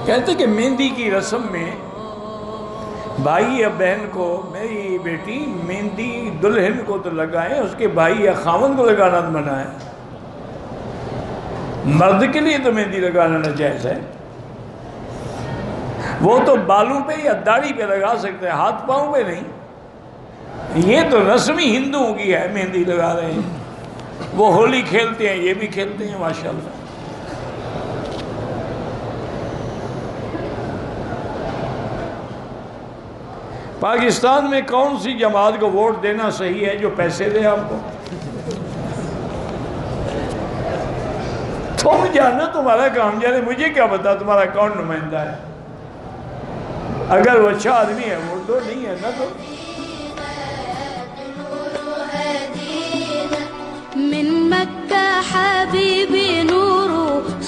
کہتے کہ مہندی کی رسم میں بھائی یا بہن کو، میری بیٹی مہندی دلہن کو تو لگائیں، اس کے بھائی یا خاوند کو لگانا تو منع ہے۔ مرد کے لیے تو مہندی لگانا ناجائز ہے، وہ تو بالوں پہ یا داڑھی پہ لگا سکتے ہیں، ہاتھ پاؤں پہ نہیں۔ یہ تو رسمی ہندوؤں کی ہے، مہندی لگا رہے ہیں، وہ ہولی کھیلتے ہیں، یہ بھی کھیلتے ہیں ماشاءاللہ۔ پاکستان میں کون سی جماعت کو ووٹ دینا صحیح ہے جو پیسے دے آپ کو؟ تم جانا، تمہارا کام جانے، مجھے کیا پتا تمہارا کون نمائندہ ہے۔ اگر وہ اچھا آدمی ہے ووٹ دو، نہیں ہے نہ دو۔ من مکہ حبیب